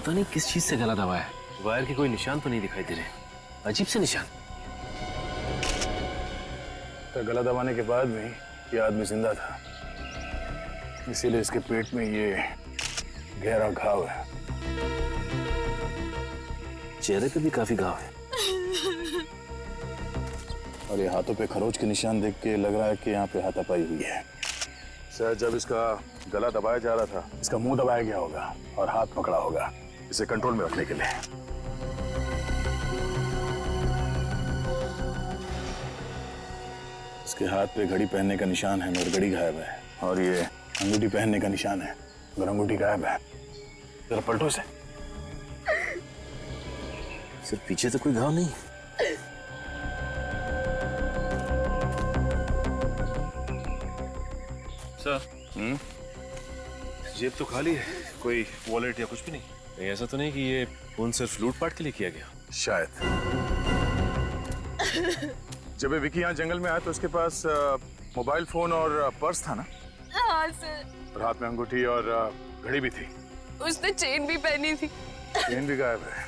पता नहीं किस चीज से गला दबाया है। वायर के कोई निशान तो नहीं दिखाई दे रहे, अजीब से निशान। तो गला दबाने के बाद भी ये आदमी जिंदा था, इसीलिए इसके पेट में ये गहरा घाव है। चेहरे पे भी काफी घाव है और ये हाथों पे खरोच के निशान देख के लग रहा है कि यहाँ पे हाथापाई हुई है। शायद जब इसका गला दबाया जा रहा था, इसका मुंह दबाया गया होगा और हाथ पकड़ा होगा इसे कंट्रोल में रखने के लिए। इसके हाथ पे घड़ी पहनने का निशान है मगर घड़ी गायब है, और ये अंगूठी पहनने का निशान है मगर अंगूठी गायब है। जरा पलटो इसे। सिर्फ पीछे तो कोई घाव नहीं। सर, जेब तो खाली है, कोई वॉलेट या कुछ भी नहीं। ऐसा तो नहीं कि ये फोन सिर्फ लूटपाट के लिए किया गया? शायद। जब ये विकी यहाँ जंगल में आया तो उसके पास मोबाइल फोन और पर्स था ना? हाँ सर। और हाथ में अंगूठी और घड़ी भी थी। उसने चेन भी पहनी थी। चेन भी गायब है।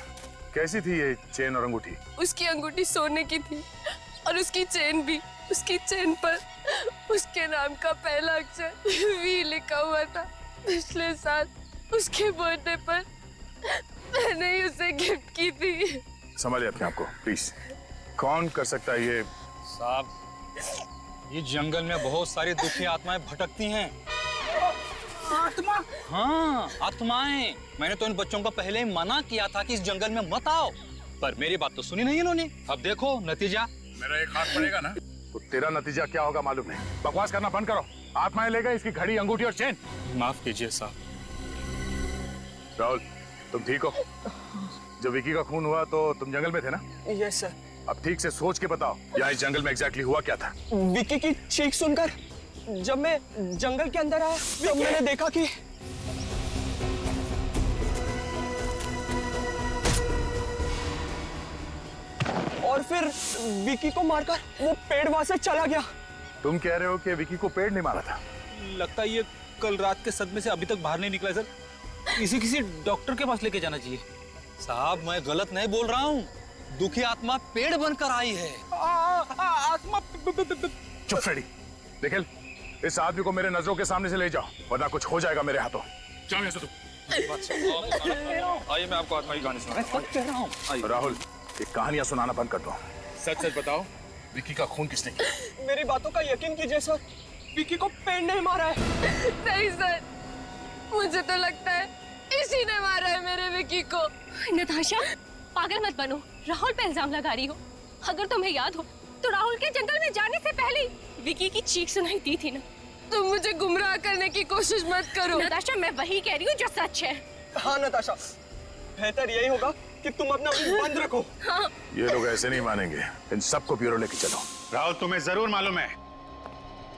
कैसी थी ये चेन और अंगूठी? उसकी अंगूठी सोने की थी और उसकी चेन भी। उसकी चेन पर उसके नाम का पहला अक्षर वी लिखा हुआ था। पिछले साल उसके बर्थडे पर मैंने ही उसे गिफ्ट की थी। संभालिए अपने आप को प्लीज। कौन कर सकता है ये? साहब, ये जंगल में बहुत सारी दुखी आत्माएं भटकती हैं। आत्मा? हाँ, आत्माएं। मैंने तो इन बच्चों को पहले ही मना किया था कि इस जंगल में मत आओ, पर मेरी बात तो सुनी नहीं इन्होंने। अब देखो नतीजा। मेरा एक हाथ पड़ेगा ना तो तेरा नतीजा क्या होगा मालूम नहीं। बकवास करना बंद करो। आत्माएं ले गए इसकी घड़ी, अंगूठी और चेन। माफ कीजिए साहब। राहुल, तुम ठीक हो? जब विकी का खून हुआ तो तुम जंगल में थे ना? Yes sir. अब ठीक से सोच के बताओ, यहाँ इस जंगल में एग्जैक्टली हुआ क्या था? विकी की चीख सुनकर जब मैं जंगल के अंदर आया तब मैंने देखा कि और फिर विकी को मारकर वो पेड़ वहां से चला गया। तुम कह रहे हो कि विकी को पेड़ ने मारा था? लगता है ये कल रात के सदमे से अभी तक बाहर नहीं निकला सर। किसी डॉक्टर के पास लेके जाना चाहिए। साहब, मैं गलत नहीं बोल रहा हूँ। दुखी आत्मा पेड़ बनकर आई है। आत्मा। चुप फ्रेडी। निखिल, इस आदमी को मेरे नजरों के सामने से ले जाओ वरना कुछ हो जाएगा मेरे हाथों। जाओ यहाँ से तुम। आइए, मैं आपको आत्मा की कहानी सुनाऊं। राहुल, ये कहानियां सुनाना बंद कर दो। सच सच बताओ, विकी का खून किसने किया? मेरी बातों का यकीन कीजिए सर, विकी को पेड़ ने मारा है। नहीं सर, मुझे तो लगता है इसी ने मारा है मेरे विकी को। नताशा, पागल मत बनो। राहुल पे इल्जाम लगा रही हो। अगर तुम्हें याद हो तो राहुल के जंगल में जाने से पहले विकी की चीख सुनाई दी थी ना। तुम मुझे गुमराह करने की कोशिश मत करो। नताशा, मैं वही कह रही हूँ जो सच है। हाँ नताशा, बेहतर यही होगा कि तुम अपना मुंह बंद रखो। हाँ। ये लोग ऐसे नहीं मानेंगे। इन सबको ब्यूरो लेके चलो। राहुल, तुम्हें जरूर मालूम है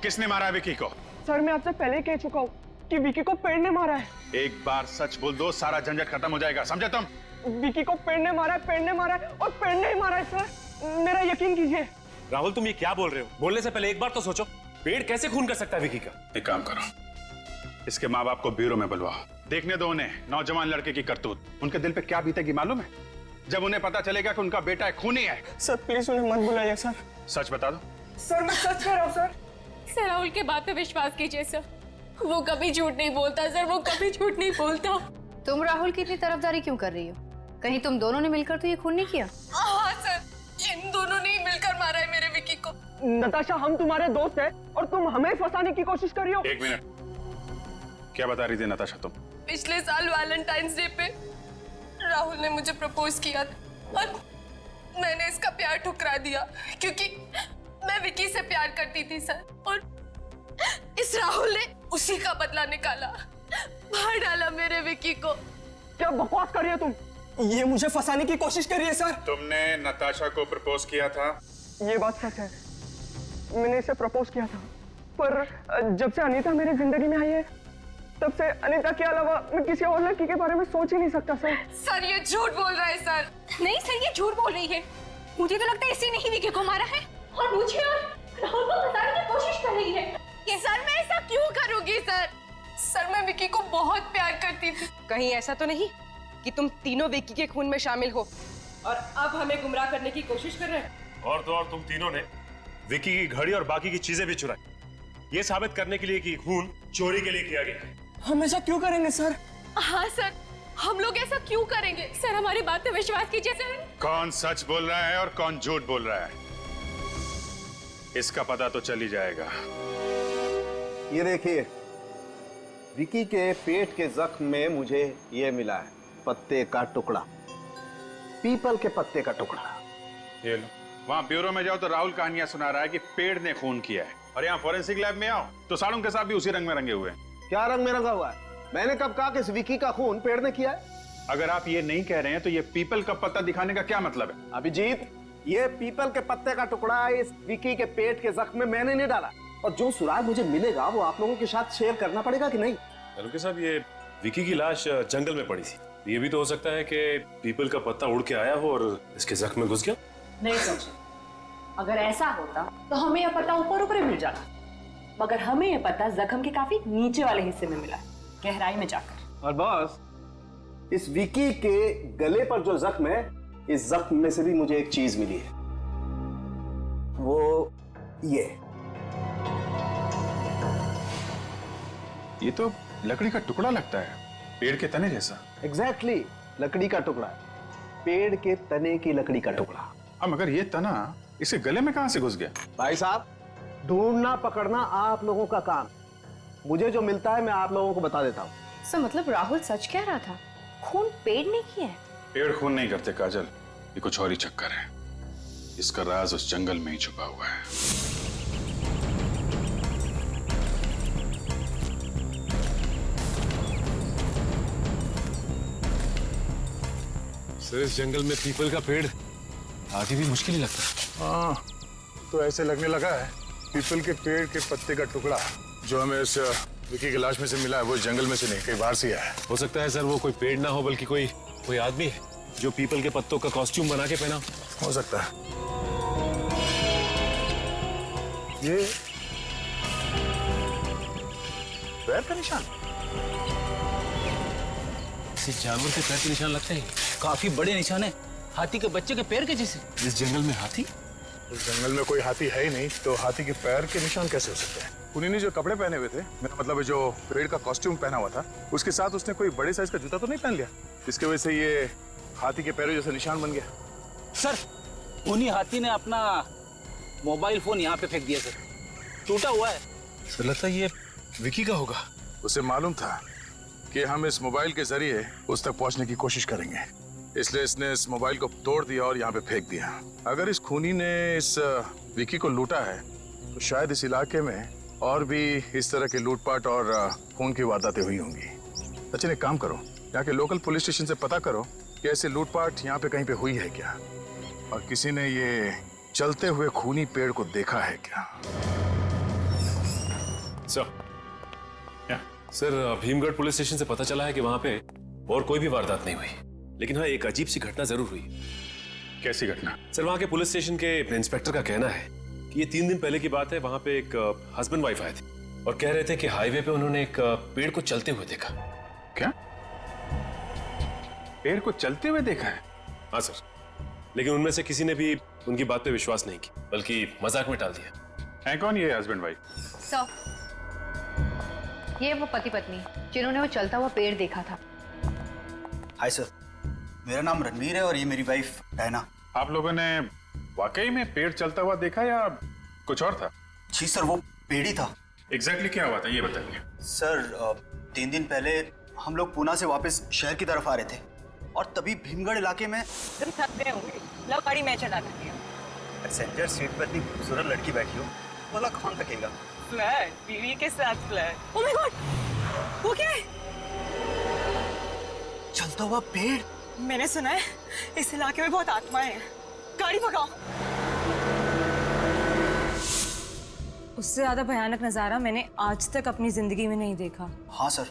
किसने मारा विकी को? सर, मैं आपसे पहले ही कह चुका हूँ कि विकी को पेड़ ने मारा है। एक बार सच बोल दो, सारा झंझट खत्म हो जाएगा, समझे तुम? विकी को पेड़ ने मारा है, पेड़ ने मारा है और पेड़ ने ही मारा है सर। मेरा यकीन कीजिए। राहुल, तुम ये क्या बोल रहे हो? बोलने से पहले एक बार तो सोचो। पेड़ कैसे खून कर सकता है विकी का? एक काम करो, इसके माँ बाप को ब्यूरो में बुलवाओ। देखने दो उन्हें नौजवान लड़के की करतूत। उनके दिल पे क्या बीतेगी मालूम है जब उन्हें पता चलेगा कि उनका बेटा एक खूनी है। सर प्लीज उन्हें मत बुलाइए सर। सच बता दो। सर मैं सच कह रहा हूँ सर। सर, राहुल के बात पे विश्वास कीजिए सर। वो कभी झूठ नहीं बोलता सर, वो कभी झूठ नहीं बोलता। तुम राहुल की इतनी तरफदारी क्यों कर रही हो? कहीं तुम दोनों ने मिलकर तो ये खून नहीं किया? हाँ सर, इन दोनों ने ही मिलकर मारा है मेरे विकी को। नताशा, हम तुम्हारे दोस्त हैं और तुम हमें फंसाने की कोशिश कर रही हो। एक मिनट, क्या बता रही थी नताशा तुम? पिछले साल वैलेंटाइंस डे पे राहुल ने मुझे प्रपोज किया था और मैंने इसका प्यार ठुकरा दिया क्योंकि मैं विकी से प्यार करती थी सर। और इस राहुल ने उसी का बदला निकाला, मार डाला मेरे विकी को। क्या बकवास कर रही हो तुम? ये मुझे फंसाने की कोशिश कर रही है सर। तुमने नताशा को प्रपोज किया था? ये बात सच है, मैंने इसे प्रपोज किया था, पर जब से अनीता मेरी जिंदगी में आई है तब से अनीता के अलावा मैं किसी और लड़की के बारे में सोच ही नहीं सकता सर। सर ये झूठ बोल रहा है सर। नहीं सर, ये झूठ बोल रही है। मुझे तो लगता है इसी ने ही विकी को मारा है और मुझे और राहुल को फंसाने की कोशिश कर रही है। ये सर मैं ऐसा क्यों करूंगी सर? सर मैं विकी को बहुत प्यार करती थी। कहीं ऐसा तो नहीं कि तुम तीनों विकी के खून में शामिल हो और अब हमें गुमराह करने की कोशिश कर रहे हैं। और तो और तुम तीनों ने विकी की घड़ी और बाकी की चीजें भी चुराई, ये साबित करने के लिए कि खून चोरी के लिए किया गया है। हम ऐसा क्यों करेंगे सर? हाँ सर, हम लोग ऐसा क्यों करेंगे? सर हमारी बात पे विश्वास कीजिए सर। कौन सच बोल रहा है और कौन झूठ बोल रहा है, इसका पता तो चल ही जाएगा। ये देखिए, विकी के पेट के जख्म में मुझे ये मिला है, पत्ते का टुकड़ा, पीपल के पत्ते का टुकड़ा। ये लो, वहाँ ब्यूरो में जाओ तो राहुल कहानियां सुना रहा है कि पेड़ ने खून किया है, और यहाँ फॉरेंसिक लैब में आओ तो साड़ों के साथ भी उसी रंग में रंगे हुए हैं। क्या रंग में रंगा हुआ है? मैंने कब कहा कि इस विकी का खून पेड़ ने किया है? अगर आप ये नहीं कह रहे हैं तो ये पीपल का पत्ता दिखाने का क्या मतलब है? अभिजीत, ये पीपल के पत्ते का टुकड़ा इस विकी के पेट के जख्म में मैंने नहीं डाला, और जो सुराग मुझे मिलेगा वो आप लोगों के साथ शेयर करना पड़ेगा कि नहीं? के साहब, ये विकी की लाश जंगल में पड़ी थी, ये भी तो हो सकता है कि पीपल का पत्ता उड़ के आया हो और इसके जख्म में घुस गया। नहीं समझे, अगर ऐसा होता तो हमें यह पता ऊपर ऊपर मिल जाता, मगर हमें यह पता जख्म के काफी नीचे वाले हिस्से में मिला, गहराई में जाकर। और बॉस, इस विकी के गले पर जो जख्म है, इस जख्म में से भी मुझे एक चीज मिली है, वो ये तो लकड़ी का टुकड़ा लगता है, पेड़ के तने जैसा। एग्जैक्टली, लकड़ी का टुकड़ा, पेड़ के तने की लकड़ी का टुकड़ा। अब मगर ये तना इसे गले में कहां से घुस गया? भाई साहब, ढूंढना पकड़ना आप लोगों का काम, मुझे जो मिलता है मैं आप लोगों को बता देता हूँ। सर मतलब राहुल सच कह रहा था, खून पेड़ ने किया है? पेड़ खून नहीं करते काजल, ये कुछ और ही चक्कर है, इसका राज उस जंगल में ही छुपा हुआ है। सर, इस जंगल में पीपल का पेड़ आगे भी मुश्किल ही लगता है। हाँ, तो ऐसे लगने लगा है पीपल के पेड़ के पत्ते का टुकड़ा जो हमें इस विकी की लाश में से मिला है वो इस जंगल में से नहीं, कहीं बाहर से आया है। हो सकता है सर वो कोई पेड़ ना हो बल्कि कोई आदमी है जो पीपल के पत्तों का कॉस्ट्यूम बना के पहना। हो सकता है। ये पैर का निशान, किसी जानवर के पैर के निशान लगते हैं। काफी बड़े निशान है, हाथी के बच्चे के पैर के जैसे। इस जंगल में हाथी? इस जंगल में कोई हाथी है ही नहीं, तो हाथी के पैर के निशान कैसे हो सकते हैं? उन्हीं ने जो कपड़े पहने हुए थे, मेरा मतलब है जो पेड़ का कॉस्ट्यूम पहना हुआ था, उसके साथ उसने कोई बड़े साइज का जूता तो नहीं पहन लिया, जिसकी वजह से ये हाथी के पैरों जैसे निशान बन गया। सर, उन्हीं हाथी ने अपना मोबाइल फोन यहाँ पे फेंक दिया सर, टूटा हुआ है। सर लगता है ये विकी का होगा। उसे मालूम था कि हम इस मोबाइल के जरिए उस तक पहुंचने की कोशिश करेंगे, इसलिए इसने इस मोबाइल को तोड़ दिया और यहाँ पे फेंक दिया। अगर इस खूनी ने इस विकी को लूटा है तो शायद इस इलाके में और भी इस तरह के लूटपाट और खून की वारदातें हुई होंगी। अच्छा, एक काम करो, यहाँ के लोकल पुलिस स्टेशन से पता करो कि ऐसे लूटपाट यहाँ पे कहीं पे हुई है क्या, और किसी ने ये चलते हुए खूनी पेड़ को देखा है क्या। सर, भीमगढ़ पुलिस स्टेशन से पता चला है कि वहां पे और कोई भी वारदात नहीं हुई, लेकिन हाँ एक अजीब सी घटना जरूर हुई। कैसी घटना? सर, वहां के पुलिस स्टेशन के इंस्पेक्टर का कहना है कि ये 3 दिन पहले की बात है, वहां पे एक हस्बैंड वाइफ आए थे और कह रहे थे कि हाईवे पे उन्होंने एक पेड़ को चलते हुए देखा। क्या? पेड़ को चलते हुए देखा है? हाँ सर, लेकिन उनमें से किसी ने भी उनकी बात पे विश्वास नहीं किया, बल्कि मजाक में टाल दिया। है कौन ये हस्बैंड वाइफ? सर, ये वो पति पत्नी जिन्होंने वो चलता हुआ पेड़ देखा था। हाय सर, मेरा नाम रणवीर है और ये मेरी वाइफ डायना। आप लोगों ने वाकई में पेड़ चलता हुआ देखा या कुछ और था? जी सर, वो पेड़ ही था। एग्जैक्टली क्या हुआ था ये बताइए। सर, 3 दिन पहले हम लोग पूना से वापस शहर की तरफ आ रहे थे और तभी भीमगढ़ इलाके में तुम थक गए होंगे, लो गाड़ी मैं चला देती हूँ। पैसेंजर सीट पर इतनी खूबसूरत लड़की बैठी हो, बोला कौन रखेगा? फ्लर्ट, बीवी के साथ फ्लर्ट। ओह माय गॉड, वो क्या है? चलता हुआ पेड़। मैंने सुना है इस इलाके में बहुत आत्माएं हैं, गाड़ी भगाओ। उससे ज्यादा भयानक नजारा मैंने आज तक अपनी जिंदगी में नहीं देखा। हाँ सर,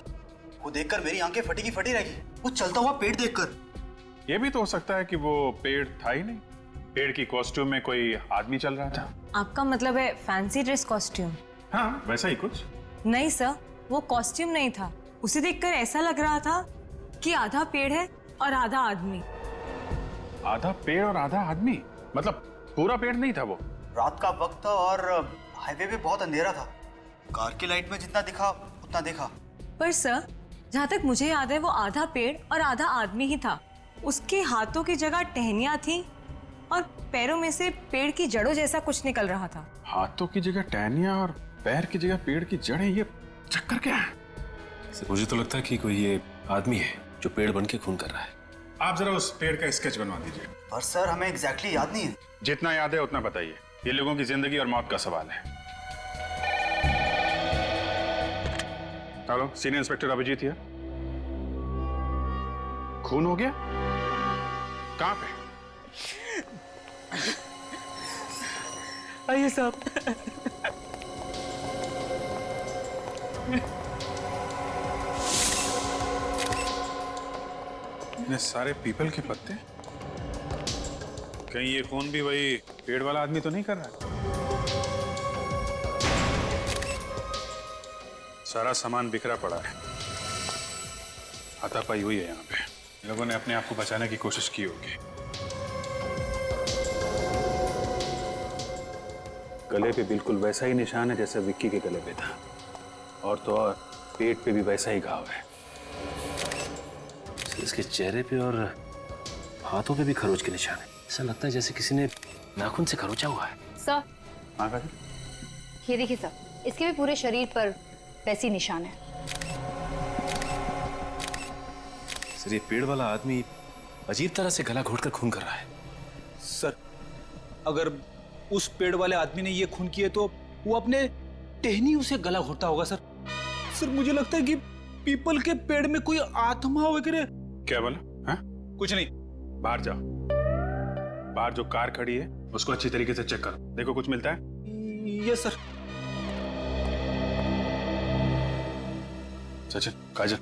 वो देखकर मेरी आंखें फटी की फटी रह गई, वो चलता हुआ पेड़ देखकर। ये भी तो हो सकता है कि वो पेड़ था ही नहीं, पेड़ की कॉस्ट्यूम में कोई आदमी चल रहा था। आपका मतलब है फैंसी ड्रेस कॉस्ट्यूम? हाँ, वैसा ही कुछ। नहीं सर, वो कॉस्ट्यूम नहीं था, उसे देखकर ऐसा लग रहा था कि आधा पेड़ है और आधा आदमी। आधा पेड़ और आधा आदमी, मतलब पूरा पेड़ नहीं था वो? रात का वक्त था और हाईवे पे बहुत अंधेरा था। कार की लाइट में जितना दिखा उतना देखा। पर सर, जहाँ तक मुझे याद है वो आधा पेड़ और आधा आदमी ही था। उसके हाथों की जगह टहनियाँ थी और पैरों में से पेड़ की जड़ों जैसा कुछ निकल रहा था। हाथों की जगह टहनियां और पैर की जगह पेड़ की जड़ें, ये चक्कर क्या है? मुझे तो लगता है कि कोई ये आदमी है जो पेड़ बन के खून कर रहा है। आप जरा उस पेड़ का स्केच बनवा दीजिए। पर सर हमें एग्जैक्टली याद नहीं है। जितना याद है उतना बताइए, ये लोगों की जिंदगी और मौत का सवाल है। Hello, senior inspector Abhijeet here. खून हो गया? कहां पे? आइए साहब। इतने सारे पीपल के पत्ते, कहीं ये खून भी वही पेड़ वाला आदमी तो नहीं कर रहा है? सारा सामान बिखरा पड़ा है, हाथापाई हुई है यहाँ पे। लोगों ने अपने आप को बचाने की कोशिश की होगी। गले पे बिल्कुल वैसा ही निशान है जैसे विक्की के गले पे था, और तो और पेट पे भी वैसा ही घाव है। इसके चेहरे पे और हाथों पे भी खरोच के निशान है। ऐसा लगता है जैसे किसी ने नाखून से खरोचा हुआ है। सर, हाँ काजल? ये देखिए सर, इसके भी पूरे शरीर पर वैसी निशान है। सर, ये पेड़ वाला आदमी अजीब तरह से गला घोटकर खून कर रहा है। सर, अगर उस पेड़ वाले आदमी ने ये खून किए तो वो अपने टहनियों से गला घोटता होगा सर। सर, मुझे लगता है कि पीपल के पेड़ में कोई आत्मा वगैरह। क्या बोला? हाँ? कुछ नहीं। बाहर जाओ, बाहर जो कार खड़ी है उसको अच्छी तरीके से चेक करो, देखो कुछ मिलता है। Yes sir. सचिन, काजल,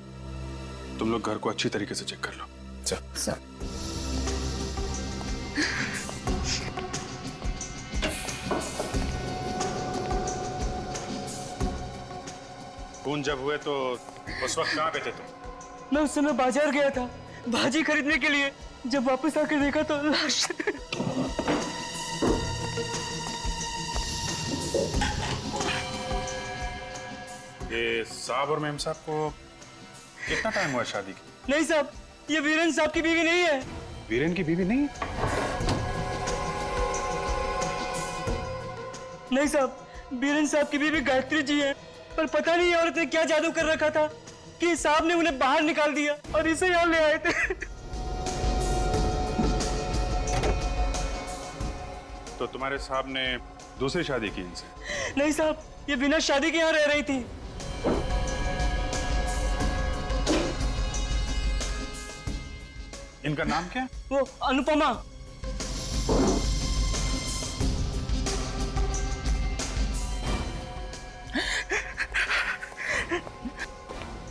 तुम लोग घर को अच्छी तरीके से चेक कर लो। सर, खून जब हुए तो उस वक्त कहाँ पे थे तुम? मैं उस समय बाजार गया था भाजी खरीदने के लिए। जब वापस आकर देखा तो लाश। ये साहब और मेम साहब को कितना टाइम हुआ शादी की? नहीं साहब, ये वीरेन साहब की बीवी नहीं है। वीरेन की बीवी नहीं? नहीं साहब, वीरेन साहब की बीवी गायत्री जी है। पर पता नहीं औरत ने क्या जादू कर रखा था कि साहब ने उन्हें बाहर निकाल दिया और इसे यहाँ ले आए थे। तो तुम्हारे साहब ने दूसरी शादी की इनसे? नहीं साहब, ये बिना शादी के यहाँ रह रही थी। इनका नाम क्या? वो अनुपमा।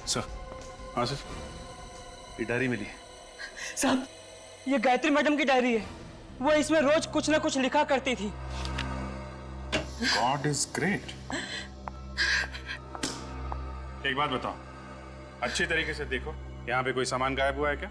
सर, हाँ सर, ये डायरी मिली। साहब, ये गायत्री मैडम की डायरी है। वो इसमें रोज कुछ ना कुछ लिखा करती थी। God is great. एक बात बताओ, अच्छी तरीके से देखो, यहाँ पे कोई सामान गायब हुआ है क्या?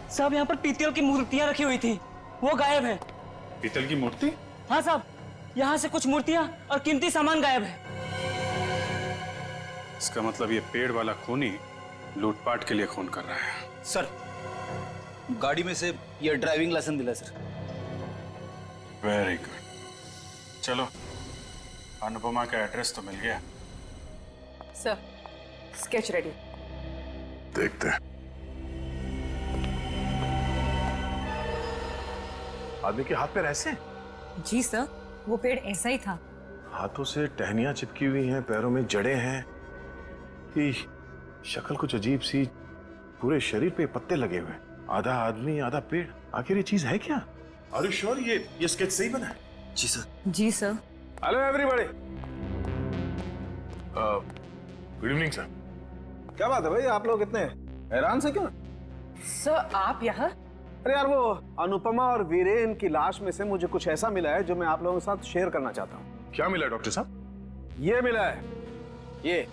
साहब, यहाँ पर पीतल की मूर्तियां रखी हुई थी, वो गायब है। पीतल की मूर्ति? हाँ साहब, यहाँ से कुछ मूर्तियां और कीमती सामान गायब है। इसका मतलब ये पेड़ वाला खूनी लूटपाट के लिए खून कर रहा है। सर, गाड़ी में से ये ड्राइविंग लाइसेंस मिला सर। Very good. चलो, अनुपमा का एड्रेस तो मिल गया। Sir, sketch ready. देखते हैं। आदमी के हाथ पैर ऐसे? जी सर, वो पेड़ ऐसा ही था। हाथों से टहनियां चिपकी हुई हैं, पैरों में जड़ें हैं, कि शक्ल कुछ अजीब सी, पूरे शरीर पे पत्ते लगे हुए, आधा आदमी आधा पेड़। आखिर ये चीज है क्या? आर यू श्योर ये स्केच सही बना है? जी सर। जी sir. Hello everybody. Good evening sir. क्या बात है भाई, आप लोग इतने हैरान से क्यों? सर, आप यहाँ अरे यार, वो अनुपमा और वीरेन की लाश में से मुझे कुछ ऐसा मिला है जो मैं आप लोगों के साथ शेयर करना चाहता हूँ। क्या मिला डॉक्टर साहब? ये मिला है, ये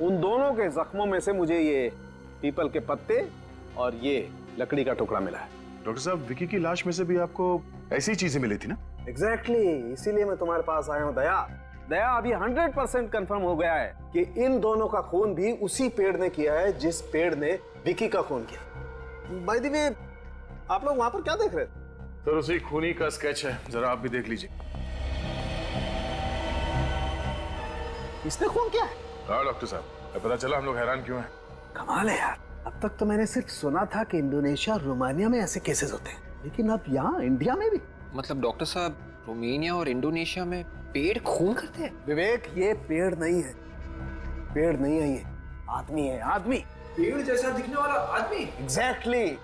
उन दोनों के जख्मों में से मुझे ये पीपल के पत्ते और ये लकड़ी का टुकड़ा मिला है। डॉक्टर साहब, विकी की लाश में से भी आपको ऐसी चीजें मिली थी ना? एग्जैक्टली, इसीलिए मैं तुम्हारे पास आया हूँ दया। दया, अभी 100% कंफर्म हो गया है कि इन दोनों का खून भी उसी पेड़ ने किया है जिस पेड़ ने विकी का खून किया। बाय द वे, आप लोग वहां पर क्या देख रहे थे? सर, उसी खूनी का स्केच है, जरा आप भी देख लीजिए। इसने खून किया है? हाँ डॉक्टर साहब, पता चला हम लोग हैरान क्यों हैं। कमाल है यार, अब तक तो मैंने सिर्फ सुना था कि इंडोनेशिया और रोमानिया में ऐसे केसेस होते हैं, लेकिन अब यहाँ इंडिया में भी। मतलब डॉक्टर साहब, रोमानिया और इंडोनेशिया में पेड़ खून करते हैं? विवेक, ये पेड़ नहीं है, पेड़ नहीं है, ये आदमी है, आदमी। पेड़ जैसा दिखने वाला आदमी? एग्जैक्टली,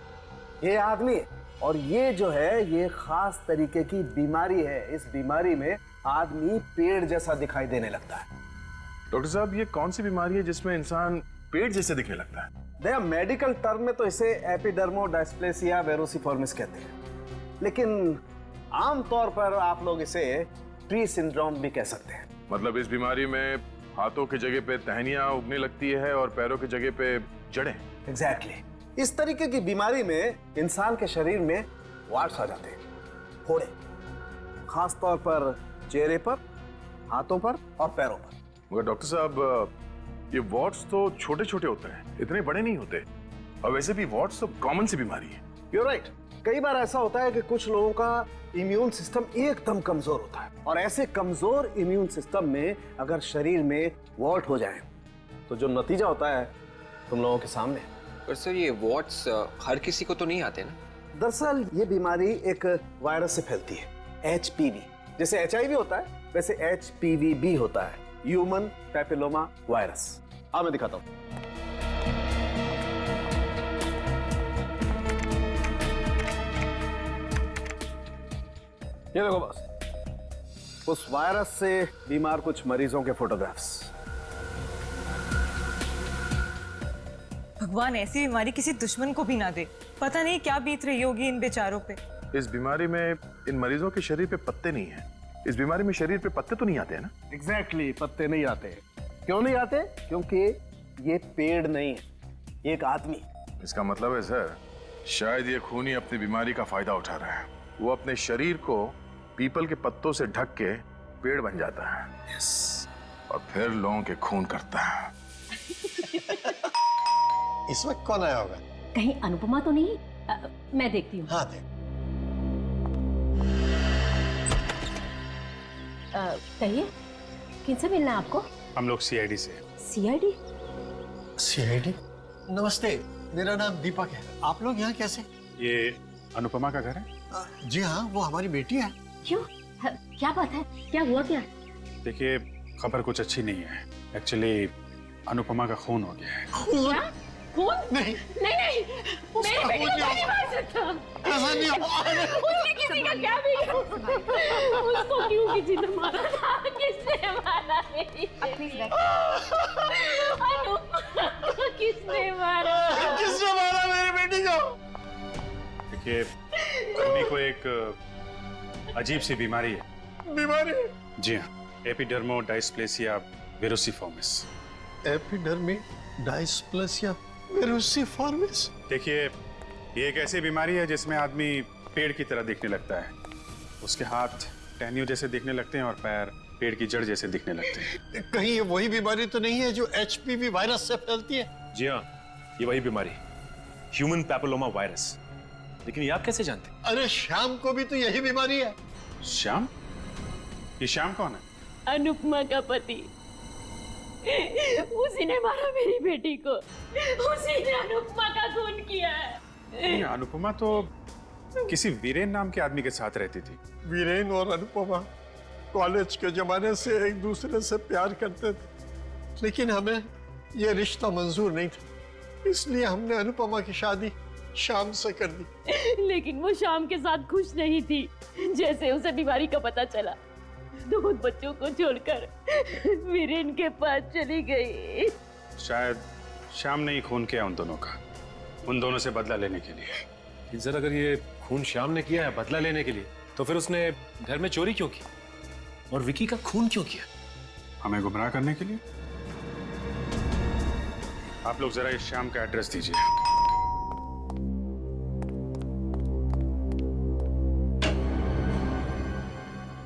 ये आदमी है। और ये जो है, ये खास तरीके की बीमारी है। इस बीमारी में आदमी पेड़ जैसा दिखाई देने लगता है। डॉक्टर साहब, ये कौन सी बीमारी है जिसमें इंसान पेड़ जैसे दिखने लगता है? दया, मेडिकल टर्म में तो इसे एपिडर्मोडायस्प्लेसिया वेरोसिफॉर्मिस कहते हैं, लेकिन आमतौर पर आप लोग इसे ट्री सिंड्रोम भी कह सकते हैं। मतलब इस बीमारी में हाथों की जगह पे टहनियां उगने लगती है और पैरों की जगह पे जड़ें। एग्जैक्टली, इस तरीके की बीमारी में इंसान के शरीर में वार्ट्स आ जाते हैं, फोड़े, खास तौर पर चेहरे पर, हाथों पर और पैरों पर। मगर डॉक्टर साहब, ये वार्ट्स तो छोटे छोटे होते हैं, इतने बड़े नहीं होते। और वैसे भी वार्ट्स तो कॉमन सी बीमारी है। You're right. कई बार ऐसा होता है कि कुछ लोगों का इम्यून सिस्टम एकदम कमजोर होता है, और ऐसे कमजोर इम्यून सिस्टम में अगर शरीर में वॉर्ट हो जाए तो जो नतीजा होता है तुम लोगों के सामने। पर सर, ये वॉट्स हर किसी को तो नहीं आते ना? दरअसल ये बीमारी एक वायरस से फैलती है, HPV। जैसे HIV होता है, वैसे HPV भी होता है, ह्यूमन पैपिलोमा वायरस। अब मैं दिखाता हूं। ये देखो बस, उस वायरस से बीमार कुछ मरीजों के फोटोग्राफ्स। भगवान ऐसी बीमारी किसी दुश्मन को भी ना दे। पता नहीं क्या बीत रही होगी इन बेचारों पे। इस बीमारी में इन मरीजों के शरीर पे पत्ते नहीं हैं। इस बीमारी में शरीर पे पत्ते तो नहीं आते हैं ना? एग्जैक्टली, पत्ते नहीं आते। क्यों नहीं आते? क्योंकि ये पेड़ नहीं है, ये एक आदमी। इसका मतलब है सर, शायद ये खूनी अपनी बीमारी का फायदा उठा रहा है। वो अपने शरीर को पीपल के पत्तों से ढक के पेड़ बन जाता है। yes. और फिर लोगों के खून करता है। इस वक्त कौन आया होगा? कहीं अनुपमा तो नहीं? मैं देखती हूँ। हाँ देख। कहिए, किनसे मिलना है आपको? हम लोग CID से। CID? CID? नमस्ते, मेरा नाम दीपक है। आप लोग यहाँ कैसे? ये अनुपमा का घर है? जी हाँ, वो हमारी बेटी है। क्यों? क्या बात है? क्या हुआ क्या? देखिए, खबर कुछ अच्छी नहीं है। एक्चुअली अनुपमा का खून हो गया है। क्या? खून? नहीं नहीं, मेरे बेटे को नहीं मार सकता। ऐसा नहीं हो। उसने किसी का क्या बिगाड़ा? उसको क्यों किसी ने मारा? किसने मारा मेरी बेटी? किसने मारा? किसने मारा मेरी बेटी को? देखिए, खूनी को एक अजीब सी बीमारी है। बीमारी? जी हाँ, एपिडर्मोडायस्प्लेसिया वेरोसिफॉर्मिस। एपिडर्मिडायस्प्लेसिया वेरोसिफॉर्मिस? देखिए, ये एक ऐसी बीमारी है जिसमें आदमी पेड़ की तरह दिखने लगता है। उसके हाथ टहनियों जैसे दिखने लगते हैं और पैर पेड़ की जड़ जैसे दिखने लगते हैं। कहीं ये वही बीमारी तो नहीं है जो HPV वायरस से फैलती है? जी हाँ, ये वही बीमारी, ह्यूमन पैपिलोमा वायरस। लेकिन ये आप कैसे जानते? अरे श्याम को भी तो यही बीमारी है। श्याम? ये श्याम कौन है? अनुपमा का पति। उसी ने मारा मेरी बेटी को। उसी ने अनुपमा का खून किया है। नहीं, अनुपमा तो किसी वीरेन नाम के आदमी के साथ रहती थी। वीरेन और अनुपमा कॉलेज के जमाने से एक दूसरे से प्यार करते थे, लेकिन हमें यह रिश्ता मंजूर नहीं था, इसलिए हमने अनुपमा की शादी शाम से कर दी। लेकिन वो शाम के साथ खुश नहीं थी। जैसे उसे बीमारी का पता चला, दो बच्चों को छोड़कर वीरेन के पास चली गई। शायद शाम ने ही खून किया उन दोनों का, उन दोनों से बदला लेने के लिए। सर अगर ये खून श्याम ने किया है बदला लेने के लिए, तो फिर उसने घर में चोरी क्यों की और विकी का खून क्यों किया? हमें गुमराह करने के लिए? आप लोग जरा इस श्याम का एड्रेस दीजिए।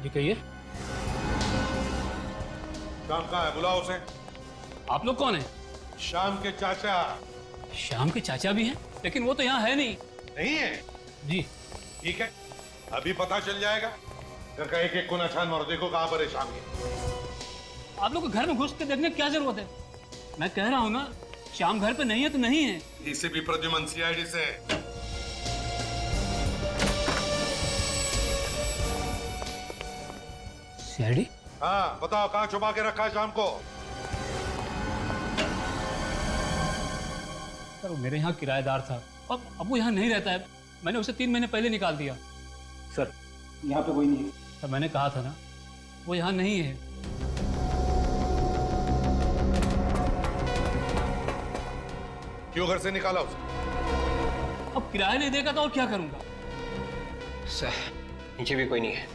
ये कहिए, श्याम कहाँ है? बुलाओ उसे। आप लोग कौन हैं? श्याम के चाचा। श्याम के चाचा भी हैं, लेकिन वो तो यहाँ है नहीं। नहीं है? जी ठीक है, अभी पता चल जाएगा। घर का एक एक कोना छान मारो, देखो कहाँ पर है श्याम ये। आप लोग को घर में घुस के देखने की क्या जरूरत है? मैं कह रहा हूँ ना, श्याम घर पे नहीं है तो नहीं है। इसे भी प्रद्युमन सीआईडी से। सीआईडी? हाँ बताओ, कहाँ छुपा के रखा है श्याम को? सर वो मेरे यहाँ किराएदार था, अब वो यहाँ नहीं रहता है। मैंने उसे 3 महीने पहले निकाल दिया। सर यहाँ पे कोई नहीं है। सर मैंने कहा था ना, वो यहाँ नहीं है। क्यों घर से निकाला उसे? अब किराया नहीं देगा तो और क्या करूंगा? सर नीचे भी कोई नहीं है।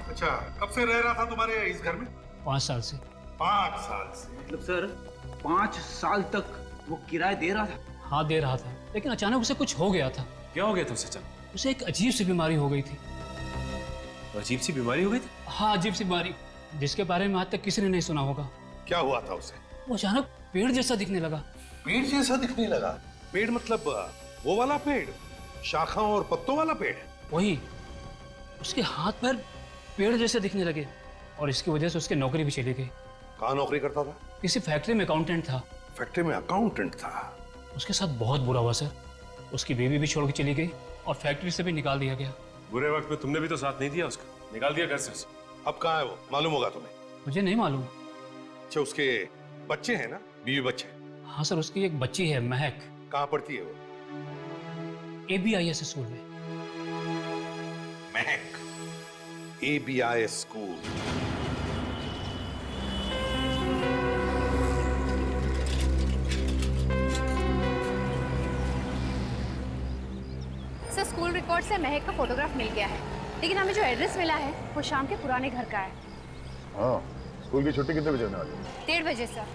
अच्छा, कब से रह रहा था तुम्हारे इस घर में? 5 साल से। 5 साल से? मतलब सर 5 साल तक वो किराया दे रहा था? हाँ दे रहा था, लेकिन अचानक उसे कुछ हो गया था। क्या हो गया था उसे? उसे एक अजीब सी बीमारी हो गई थी। अजीब सी बीमारी हो गई थी? हाँ अजीब सी बीमारी, जिसके बारे में आज तक किसी ने नहीं सुना होगा। क्या हुआ था उसे? वो अचानक पेड़ जैसा दिखने लगा। पेड़ जैसा दिखने लगा? पेड़ मतलब वो वाला पेड़, शाखाओं और पत्तों वाला पेड़? वही। उसके हाथ पैर पेड़ जैसे दिखने लगे और इसकी वजह से उसकी नौकरी भी चली गई। कहाँ नौकरी करता था? किसी फैक्ट्री में अकाउंटेंट था। फैक्ट्री में अकाउंटेंट था? उसके साथ बहुत बुरा हुआ सर। उसकी बीवी भी छोड़ के चली गई और फैक्ट्री से भी निकाल दिया गया। बुरे वक्त में तुमने भी तो साथ नहीं दिया उसका, निकाल दिया घर से उसे। अब कहाँ है वो? मालूम होगा तुम्हें? मुझे नहीं मालूम। अच्छा, उसके बच्चे हैं ना, बीवी बच्चे? हाँ सर, उसकी एक बच्ची है महक। कहाँ पढ़ती है वो? ABIS स्कूल में। महक, ABIS school. Sir school record से महक का फोटोग्राफ मिल गया है, लेकिन हमें जो एड्रेस मिला है वो शाम के पुराने घर का है। हाँ, स्कूल की छुट्टी कितने बजे होने वाली है? 1:30 बजे सर।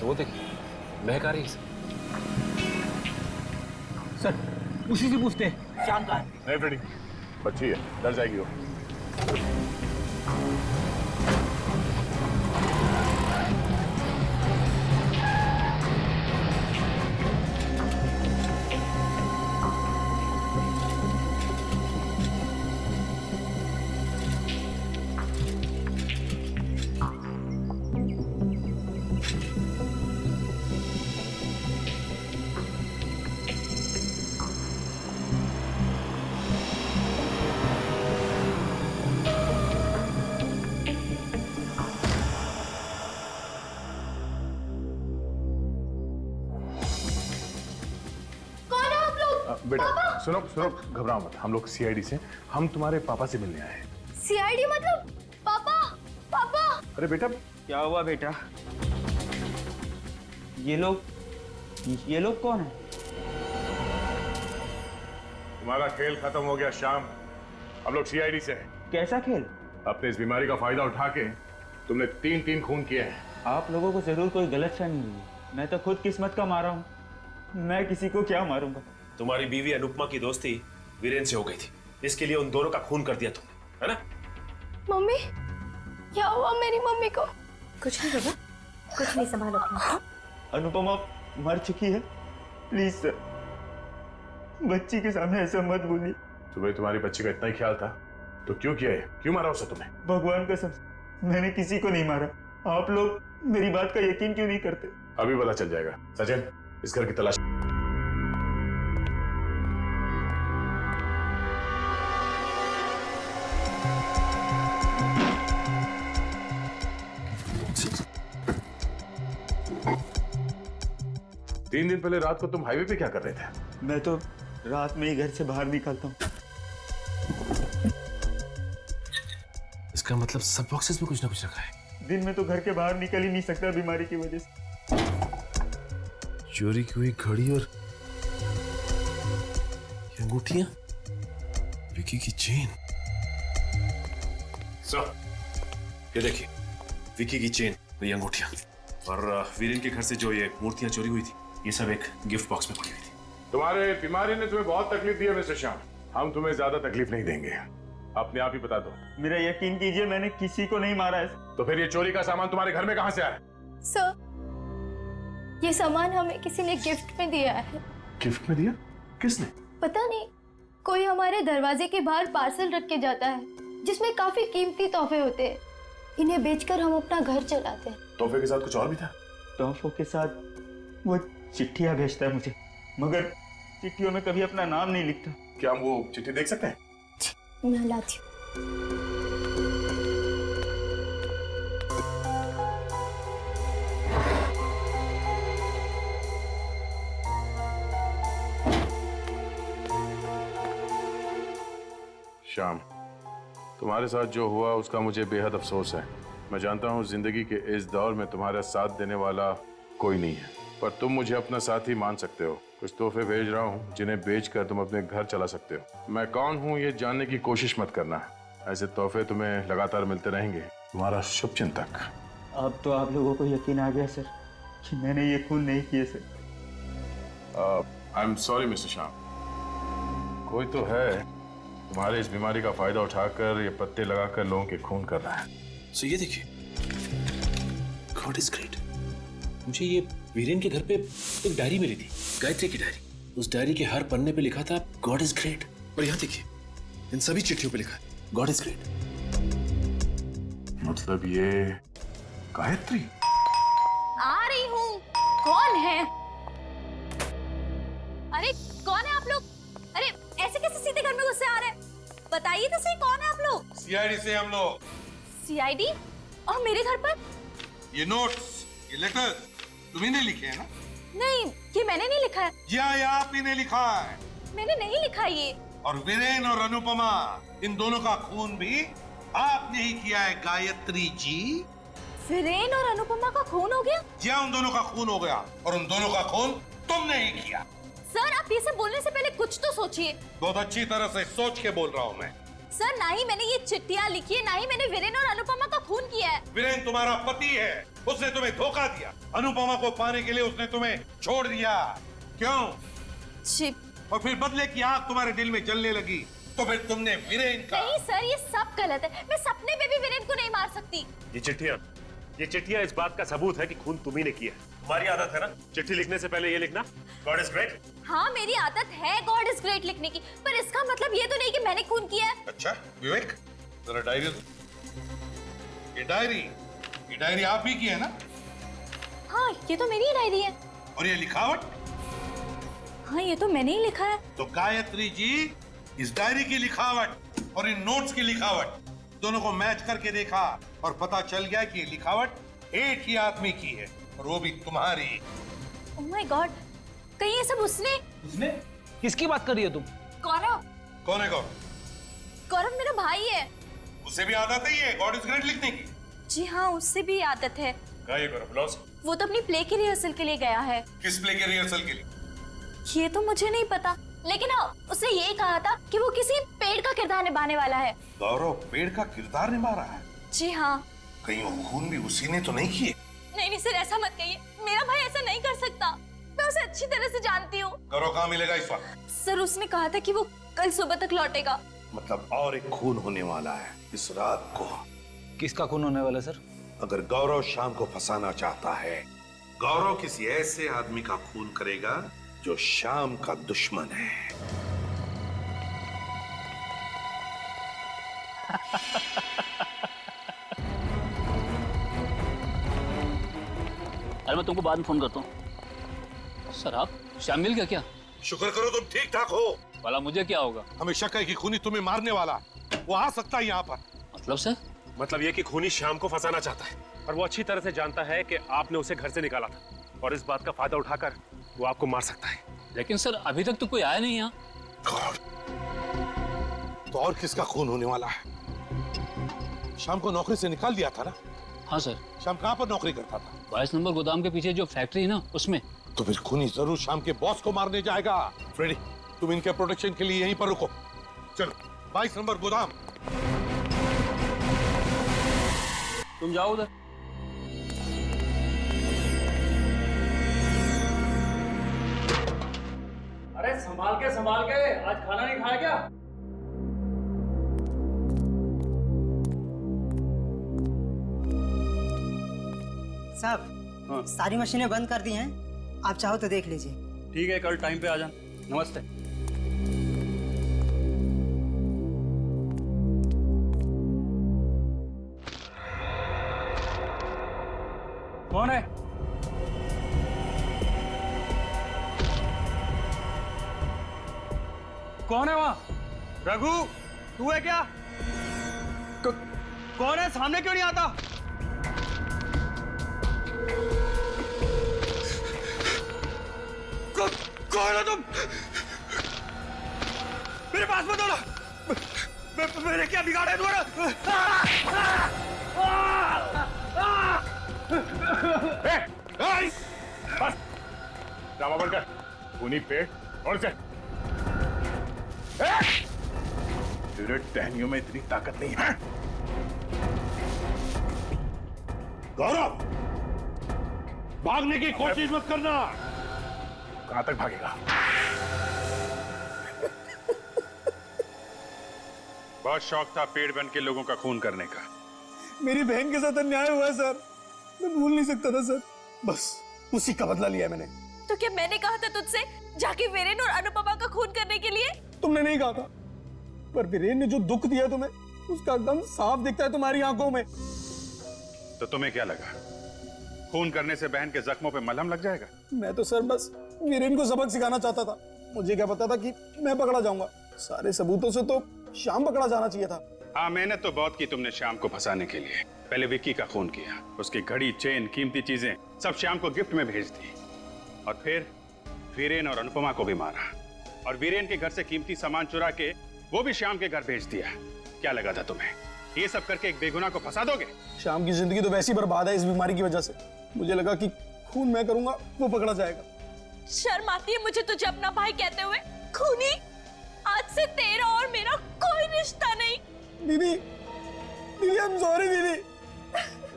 वो देखिए, महक आ रही है सर उसी से पूछते हैं श्याम कहाँ है? नहीं फ्रेडी, बच्ची है, डर जाएगी वो। बेटा सुनो सुनो, घबराओ मत, हम लोग सीआईडी से, हम तुम्हारे पापा से मिलने आए हैं। सीआईडी मतलब? पापा, पापा। अरे बेटा क्या हुआ बेटा? ये लोग कौन है? तुम्हारा खेल खत्म हो गया श्याम, हम लोग सीआईडी से हैं। कैसा खेल? अपने इस बीमारी का फायदा उठा के तुमने 3 खून किए हैं। आप लोगों को जरूर कोई गलतफहमी हुई है। मैं तो खुद किस्मत का मारा हूँ, मैं किसी को क्या मारूंगा। तुम्हारी बीवी अनुपमा की दोस्ती वीरेन से हो गई थी, इसके लिए उन दोनों का खून कर दिया तुमने, है ना? मम्मी, क्या हुआ मेरी मम्मी को? कुछ नहीं बाबा, कुछ नहीं, संभालो अपना। अनुपमा मर चुकी है, प्लीज सर बच्ची के सामने ऐसा मत बोलिए। तुम्हें तुम्हारी बच्ची का इतना ही ख्याल था तो क्यों किया है? क्यों मारा उसे तुमने? भगवान कसम मैंने किसी को नहीं मारा। आप लोग मेरी बात का यकीन क्यों नहीं करते? अभी पता चल जाएगा। सचिन, इस घर की तलाश। 3 दिन पहले रात को तुम हाईवे पे क्या कर रहे थे? मैं तो रात में ही घर से बाहर निकलता हूँ। इसका मतलब सब बॉक्सेस में कुछ ना कुछ रखा है। दिन में तो घर के बाहर निकल ही नहीं सकता बीमारी की वजह से। चोरी की हुई घड़ी और ये अंगूठियां, विकी की चेन। सर, ये देखिए, विकी की चेन, ये अंगूठियां और वीरेन के घर से जो ये मूर्तियां चोरी हुई थी, ये सब एक गिफ्ट बॉक्स में पड़ी हुई थी। तुम्हारे बीमारी ने तुम्हें बहुत तकलीफ दी है मिस्टर श्याम। हम तुम्हें ज्यादा तकलीफ नहीं देंगे, अपने आप ही बता दो। मेरा यकीन कीजिए, मैंने किसी को नहीं मारा है। तो फिर ये चोरी का सामान तुम्हारे घर में कहां से आया? सर, ये सामान हमें किसी ने गिफ्ट में दिया है। गिफ्ट में दिया? किसने? पता नहीं, कोई हमारे दरवाजे के बाहर पार्सल रख के जाता है जिसमें काफी कीमती तोहफे होते हैं। इन्हें बेचकर हम अपना घर चलाते हैं। तोहफे के साथ कुछ और भी था? तोहफों के साथ वो चिट्ठियां भेजता है मुझे, मगर चिट्ठियों में कभी अपना नाम नहीं लिखता। क्या हम वो चिट्ठी देख सकते हैं? मैं लाती हूँ। श्याम, तुम्हारे साथ जो हुआ उसका मुझे बेहद अफसोस है। मैं जानता हूँ जिंदगी के इस दौर में तुम्हारा साथ देने वाला कोई नहीं है, पर तुम मुझे अपना साथी मान सकते हो। कुछ तोहफे भेज रहा हूँ जिन्हें बेचकर तुम अपने घर चला सकते हो। मैं कौन हूँ ये जानने की कोशिश मत करना। ऐसे तोहफे तुम्हें लगातार मिलते रहेंगे। तुम्हारा शुभचिंतक। अब तो आप लोगों को यकीन आ गया सर कि मैंने ये खून नहीं किए sir. I am sorry mister Shyam. कोई तो है तुम्हारे इस बीमारी का फायदा उठाकर ये पत्ते लगाकर लोगों के खून कर रहा है। सो ये देखिए, गॉड इज ग्रेट। मुझे ये वीरेन के घर पे एक डायरी मिली थी, गायत्री की डायरी। उस डायरी के हर पन्ने पे लिखा था गॉड इज ग्रेट। और यहाँ देखिए, इन सभी चिट्ठियों पे लिखा है गॉड इज ग्रेट। मतलब ये गायत्री? आ रही हूँ। कौन है? अरे कौन है आप लोग? अरे ऐसे कैसे सीधे घर में घुसे आ रहे हैं? बताइए तो सही, कौन है आप लोग? सीआईडी से हम लोग। सीआईडी? और मेरे घर पर? ये नोट्स, ये लेटर तुम्ही ने लिखे हैं ना? नहीं, ये मैंने नहीं लिखा है। ये आप ही ने लिखा है। मैंने नहीं लिखा ये। और वीरेन और अनुपमा, इन दोनों का खून भी आपने ही किया है गायत्री जी। वीरेन और अनुपमा का खून हो गया? जी हाँ, उन दोनों का खून हो गया और उन दोनों का खून तुमने ही किया। सर, आप ये सब बोलने से पहले कुछ तो सोचिए। बहुत अच्छी तरह से सोच के बोल रहा हूँ मैं। सर, ना ही मैंने ये चिट्ठियां लिखी है, ना ही मैंने वीरेन और अनुपमा का खून किया है। वीरेन तुम्हारा पति है, उसने तुम्हें धोखा दिया। अनुपमा को पाने के लिए उसने तुम्हें छोड़ दिया। क्यों? और फिर बदले की आग तुम्हारे दिल में जलने लगी तो फिर तुमने वीरेन का। नहीं सर, ये सब गलत है। मैं सपने में भी वीरेन को नहीं मार सकती। ये चिट्ठियां इस बात का सबूत है कि खून तुम्ही ने किया है। तुम्हारी आदत है ना चिट्ठी लिखने से पहले ये लिखना गॉड इज ग्रेट। हाँ, मेरी आदत है गॉड इज ग्रेट लिखने की, पर इसका मतलब ये तो नहीं कि मैंने खून किया है। अच्छा विवेक, जरा डायरी दो। ये डायरी आप ही की है ना? हाँ, ये तो मेरी ही डायरी है। और ये लिखावट? हाँ, ये तो मैंने ही लिखा है। तो गायत्री जी, इस डायरी की लिखावट और इन नोट्स की लिखावट दोनों को मैच करके देखा और पता चल गया कि ये लिखावट एक ही आदमी की है और वो भी तुम्हारी। ओह माय गॉड, कहीं ये सब उसने? किसकी बात कर रही हो तुम? गौरव। कौन है गौरव? गौरव मेरा भाई है। उसे भी आदत है ये गॉड इज ग्रेट लिखने की? जी हाँ, उससे भी आदत है। वो तो अपनी प्ले की रिहर्सल के लिए गया है। किस प्ले के रिहर्सल के लिए? ये तो मुझे नहीं पता, लेकिन हाँ, उसने ये कहा था कि वो किसी पेड़ का किरदार निभाने वाला है। गौरव पेड़ का किरदार निभा रहा है? जी हाँ। कहीं वो खून भी उसी ने तो नहीं किए? नहीं नहीं सर, ऐसा मत कहिए। मेरा भाई ऐसा नहीं कर सकता। मैं उसे अच्छी तरह से जानती हूँ। गौरव कहाँ मिलेगा इस वक्त? सर, उसने कहा था कि वो कल सुबह तक लौटेगा। मतलब और एक खून होने वाला है इस रात को। किसका खून होने वाला सर? अगर गौरव शाम को फंसाना चाहता है, गौरव किसी ऐसे आदमी का खून करेगा जो शाम का दुश्मन है। अरे मैं तुमको बाद में फोन करता हूँ। सर आप श्याम मिल गया क्या? शुक्र करो तुम ठीक ठाक हो। वाला मुझे क्या होगा? हमें शक है कि खूनी तुम्हें मारने वाला, वो आ सकता है यहाँ पर। मतलब सर? मतलब ये कि खूनी श्याम को फंसाना चाहता है और वो अच्छी तरह से जानता है कि आपने उसे घर से निकाला था और इस बात का फायदा उठाकर वो आपको मार सकता है। लेकिन सर अभी तक तो कोई आया नहीं यहाँ। तो और किसका खून होने वाला है? शाम को नौकरी से निकाल दिया था ना? हाँ सर। शाम कहाँ पर नौकरी करता था? 22 नंबर गोदाम के पीछे जो फैक्ट्री है ना, उसमें। तो फिर खूनी जरूर शाम के बॉस को मारने जाएगा। फ्रेडी, तुम इनके प्रोटेक्शन के लिए यहीं पर रुको। चलो 22 नंबर गोदाम। तुम जाओ उधर। अरे संभाल के आज खाना नहीं खाया क्या? साहब, सारी मशीनें बंद कर दी हैं, आप चाहो तो देख लीजिए। ठीक है, कल टाइम पे आ जाना। नमस्ते। कौन है? कौन है वहां? रघु, तू है क्या? कौन है? सामने क्यों नहीं आता? कौन हो तुम? मेरे पास मत आना। मैंने क्या बिगाड़ा है तुम्हारा? बस ड्रामा बंद कर। खूनी पेट और से तेरे टहनियों में इतनी ताकत नहीं है। गौरव, भागने की कोशिश मत करना। कहां तक भागेगा? बहुत शौक था पेड़ बन के लोगों का खून करने का। मेरी बहन के साथ अन्याय हुआ है सर, मैं भूल नहीं सकता था सर, बस उसी का बदला लिया मैंने। तो क्या मैंने कहा था तुझसे जाके वीरेन और अनुपमा का खून करने के लिए? तुमने नहीं कहा था, पर वीरेन ने जो दुख दिया तुम्हें, उसका गम साफ दिखता है तुम्हारी आंखों में। तो तुम्हें क्या लगा खून करने से बहन के जख्मों पे मलहम लग जाएगा? मैं तो सर बस वीरेन को सबक सिखाना चाहता था। मुझे क्या पता था कि मैं पकड़ा जाऊंगा। सारे सबूतों से तो श्याम पकड़ा जाना चाहिए था। हाँ, मेहनत तो बहुत की तुमने श्याम को फंसाने के लिए। पहले विक्की का खून किया, उसकी घड़ी, चेन, कीमती चीजें सब श्याम को गिफ्ट में भेज दी, और फिर वीरेन और अनुपमा को भी मारा, और वीरेन के घर से कीमती सामान चुरा के वो भी श्याम के घर भेज दिया। क्या लगा था तुम्हें ये सब करके एक बेगुनाह को फंसा दोगे? श्याम की जिंदगी तो वैसी बर्बाद है इस बीमारी की वजह से। मुझे लगा कि खून मैं करूंगा वो पकड़ा जाएगा। शर्म आती है मुझे तुझे अपना भाई कहते हुए। खूनी, आज से तेरा और मेरा कोई रिश्ता नहीं। दीदी, दीदी आई एम सॉरी दीदी,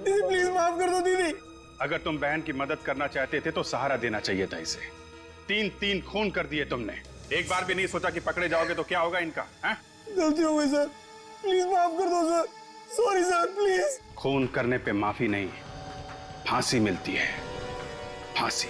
दीदी प्लीज माफ कर दो दीदी। अगर तुम बहन की मदद करना चाहते थे तो सहारा देना चाहिए था इसे। 3 खून कर दिए तुमने, एक बार भी नहीं सोचा कि पकड़े जाओगे तो क्या होगा इनका? गलती हो गई सर, प्लीज माफ कर दो सर, सॉरी सर प्लीज। खून करने पे माफी नहीं, फांसी मिलती है, फांसी।